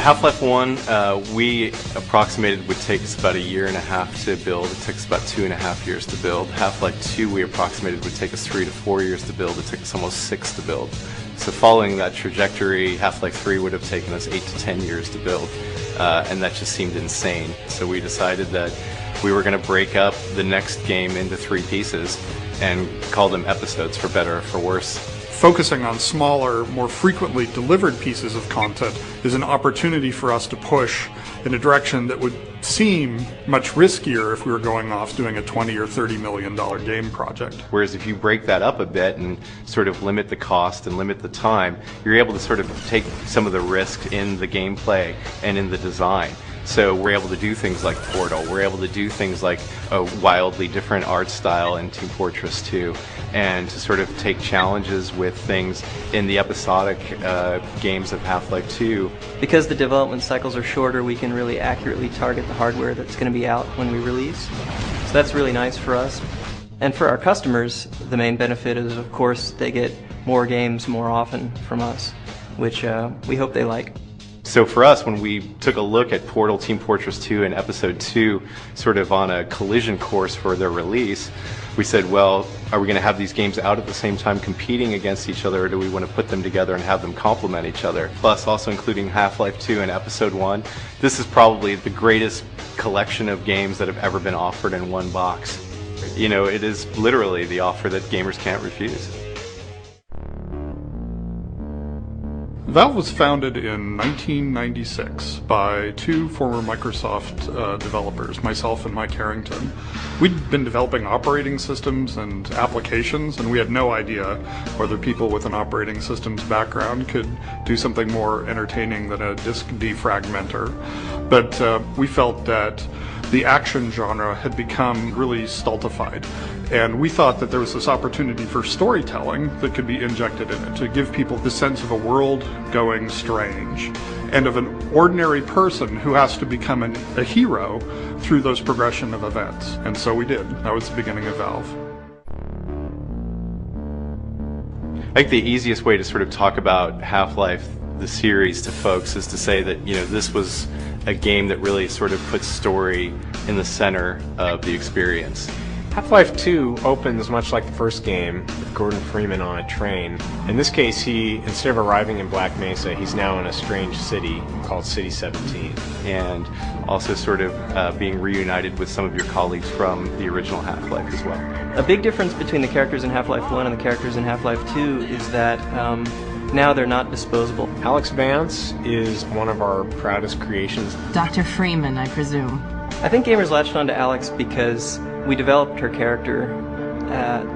Half-Life 1, we approximated would take us about 1.5 years to build. It took us about 2.5 years to build. Half-Life 2, we approximated would take us 3 to 4 years to build. It took us almost 6 to build. So following that trajectory, Half-Life 3 would have taken us 8 to 10 years to build, and that just seemed insane. So we decided that we were going to break up the next game into 3 pieces and call them episodes, for better or for worse. Focusing on smaller, more frequently delivered pieces of content is an opportunity for us to push in a direction that would seem much riskier if we were going off doing a $20 or $30 million game project. Whereas if you break that up a bit and sort of limit the cost and limit the time, you're able to sort of take some of the risk in the gameplay and in the design. So we're able to do things like Portal, we're able to do things like a wildly different art style in Team Fortress 2, and to sort of take challenges with things in the episodic games of Half-Life 2. Because the development cycles are shorter, we can really accurately target the hardware that's going to be out when we release. So that's really nice for us. And for our customers, the main benefit is, of course, they get more games more often from us, which we hope they like. So for us, when we took a look at Portal, Team Fortress 2, and Episode 2 sort of on a collision course for their release, we said, well, are we going to have these games out at the same time competing against each other, or do we want to put them together and have them complement each other? Plus, also including Half-Life 2 and Episode 1, this is probably the greatest collection of games that have ever been offered in one box. You know, it is literally the offer that gamers can't refuse. Valve was founded in 1996 by 2 former Microsoft developers, myself and Mike Harrington. We'd been developing operating systems and applications, and we had no idea whether people with an operating systems background could do something more entertaining than a disk defragmenter. But we felt that the action genre had become really stultified, and we thought that there was this opportunity for storytelling that could be injected in it to give people the sense of a world going strange and of an ordinary person who has to become a hero through those progression of events. And so we did. That was the beginning of Valve. I think the easiest way to sort of talk about Half-Life, the series, to folks is to say that, you know, this was a game that really sort of puts story in the center of the experience. Half-Life 2 opens much like the first game, with Gordon Freeman on a train. In this case, he, instead of arriving in Black Mesa, he's now in a strange city called City 17. And also sort of being reunited with some of your colleagues from the original Half-Life as well. A big difference between the characters in Half-Life 1 and the characters in Half-Life 2 is that now they're not disposable. Alex Vance is one of our proudest creations. Dr. Freeman, I presume. I think gamers latched on to Alex because we developed her character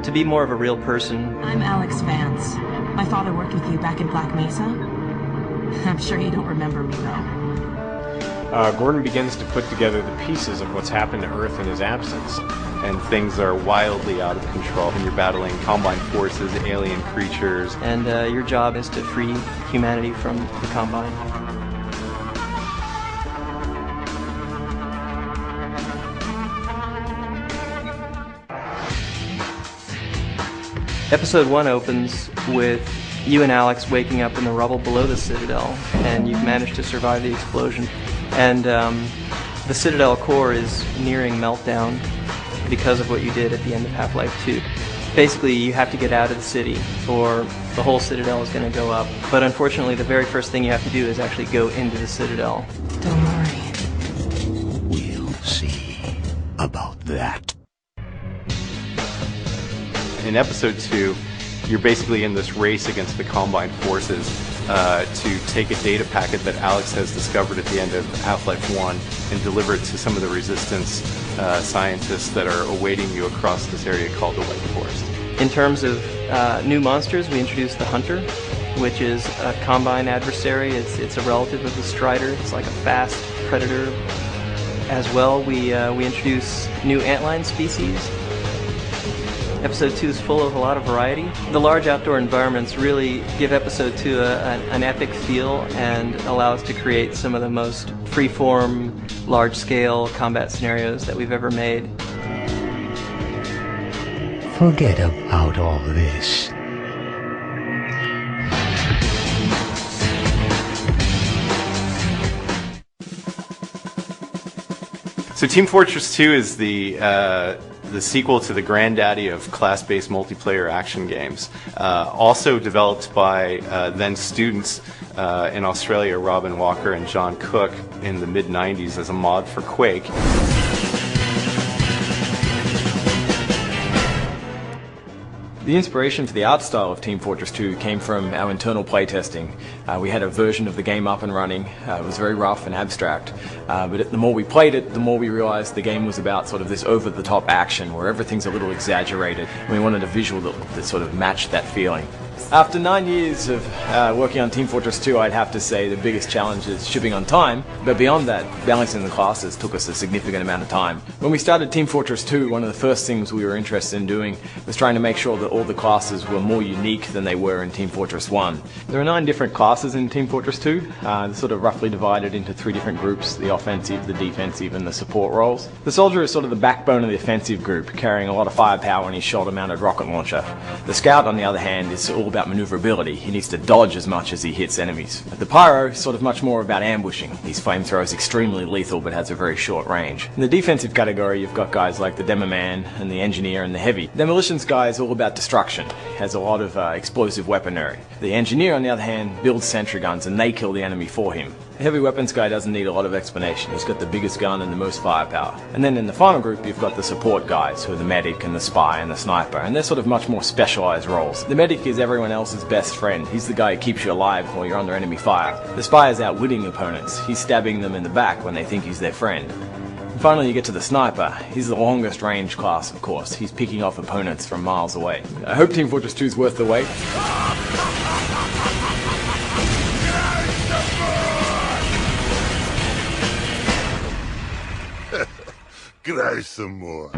to be more of a real person. I'm Alex Vance. My father worked with you back in Black Mesa. I'm sure you don't remember me, though. Gordon begins to put together the pieces of what's happened to Earth in his absence. And things are wildly out of control, and you're battling Combine forces, alien creatures. And your job is to free humanity from the Combine. Episode 1 opens with you and Alex waking up in the rubble below the Citadel, and you've managed to survive the explosion. And the Citadel core is nearing meltdown because of what you did at the end of Half-Life 2. Basically, you have to get out of the city, or the whole Citadel is going to go up. But unfortunately, the very first thing you have to do is actually go into the Citadel. Don't worry. We'll see about that. In Episode 2, you're basically in this race against the Combine forces to take a data packet that Alex has discovered at the end of Half-Life 1 and deliver it to some of the Resistance scientists that are awaiting you across this area called the White Forest. In terms of new monsters, we introduced the Hunter, which is a Combine adversary. It's a relative of the Strider. It's like a fast predator. As well, we introduce new antlion species. Episode 2 is full of a lot of variety. The large outdoor environments really give Episode 2 an epic feel and allow us to create some of the most free-form, large-scale combat scenarios that we've ever made. Forget about all this. So Team Fortress 2 is the sequel to the granddaddy of class-based multiplayer action games. Also developed by then students in Australia, Robin Walker and John Cook, in the mid-90s as a mod for Quake. The inspiration for the art style of Team Fortress 2 came from our internal playtesting. We had a version of the game up and running. It was very rough and abstract, but the more we played it, the more we realized the game was about sort of this over-the-top action where everything's a little exaggerated, and we wanted a visual that sort of matched that feeling. After 9 years of working on Team Fortress 2, I'd have to say the biggest challenge is shipping on time, but beyond that, balancing the classes took us a significant amount of time. When we started Team Fortress 2, one of the first things we were interested in doing was trying to make sure that all the classes were more unique than they were in Team Fortress 1. There are 9 different classes in Team Fortress 2, they're sort of roughly divided into 3 different groups: the offensive, the defensive, and the support roles. The soldier is sort of the backbone of the offensive group, carrying a lot of firepower in his shoulder-mounted rocket launcher. The scout, on the other hand, is all about maneuverability. He needs to dodge as much as he hits enemies. The pyro is sort of much more about ambushing. His flamethrower is extremely lethal but has a very short range. In the defensive category, you've got guys like the Demo Man and the Engineer and the Heavy. The Demolitions guy is all about destruction. He has a lot of explosive weaponry. The Engineer, on the other hand, builds sentry guns and they kill the enemy for him. The heavy weapons guy doesn't need a lot of explanation. He's got the biggest gun and the most firepower. And then in the final group, you've got the support guys, who are the medic and the spy and the sniper, and they're sort of much more specialized roles. The medic is everyone else's best friend. He's the guy who keeps you alive while you're under enemy fire. The spy is outwitting opponents. He's stabbing them in the back when they think he's their friend. And finally, you get to the sniper. He's the longest range class, of course. He's picking off opponents from miles away. I hope Team Fortress 2 is worth the wait. Cry some more.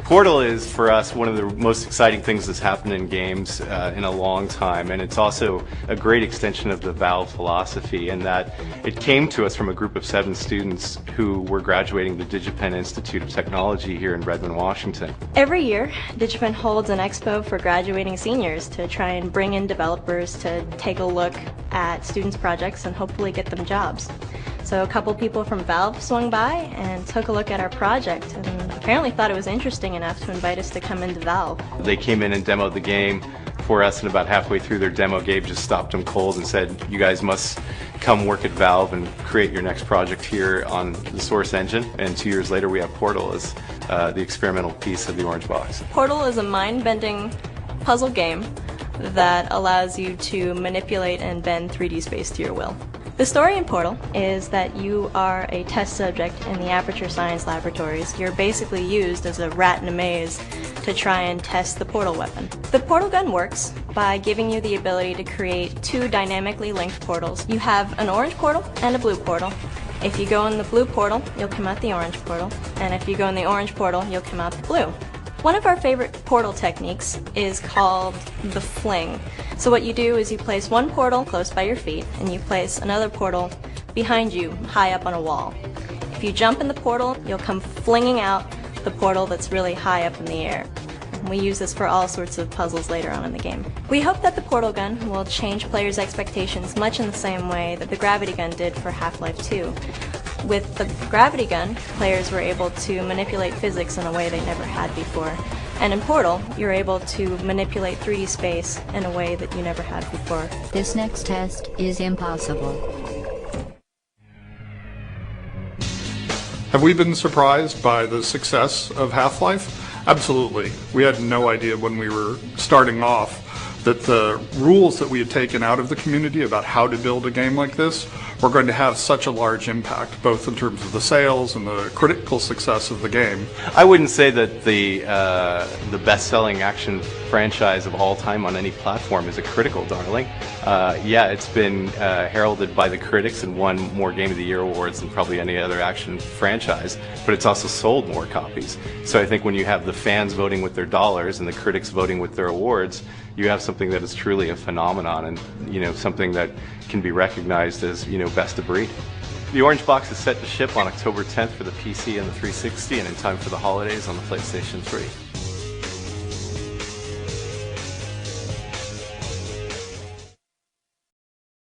Portal is, for us, one of the most exciting things that's happened in games in a long time, and it's also a great extension of the Valve philosophy in that it came to us from a group of 7 students who were graduating the DigiPen Institute of Technology here in Redmond, Washington. Every year, DigiPen holds an expo for graduating seniors to try and bring in developers to take a look at students' projects and hopefully get them jobs. So a couple people from Valve swung by and took a look at our project and apparently thought it was interesting enough to invite us to come into Valve. They came in and demoed the game for us, and about halfway through their demo, Gabe just stopped them cold and said, "You guys must come work at Valve and create your next project here on the Source engine." And 2 years later, we have Portal as the experimental piece of the Orange Box. Portal is a mind-bending puzzle game that allows you to manipulate and bend 3D space to your will. The story in Portal is that you are a test subject in the Aperture Science Laboratories. You're basically used as a rat in a maze to try and test the portal weapon. The portal gun works by giving you the ability to create 2 dynamically linked portals. You have an orange portal and a blue portal. If you go in the blue portal, you'll come out the orange portal, and if you go in the orange portal, you'll come out the blue. One of our favorite portal techniques is called the fling. So what you do is you place one portal close by your feet and you place another portal behind you, high up on a wall. If you jump in the portal, you'll come flinging out the portal that's really high up in the air. And we use this for all sorts of puzzles later on in the game. We hope that the portal gun will change players' expectations much in the same way that the gravity gun did for Half-Life 2. With the gravity gun, players were able to manipulate physics in a way they never had before. And in Portal, you're able to manipulate 3D space in a way that you never had before. This next test is impossible. Have we been surprised by the success of Half-Life? Absolutely. We had no idea when we were starting off that the rules that we had taken out of the community about how to build a game like this were going to have such a large impact, both in terms of the sales and the critical success of the game. I wouldn't say that the best-selling action franchise of all time on any platform is a critical darling. Yeah, it's been heralded by the critics and won more Game of the Year awards than probably any other action franchise, but it's also sold more copies. So I think when you have the fans voting with their dollars and the critics voting with their awards, you have something that is truly a phenomenon, and something that can be recognized as best of breed. The Orange Box is set to ship on October 10th for the PC and the 360, and in time for the holidays on the PlayStation 3.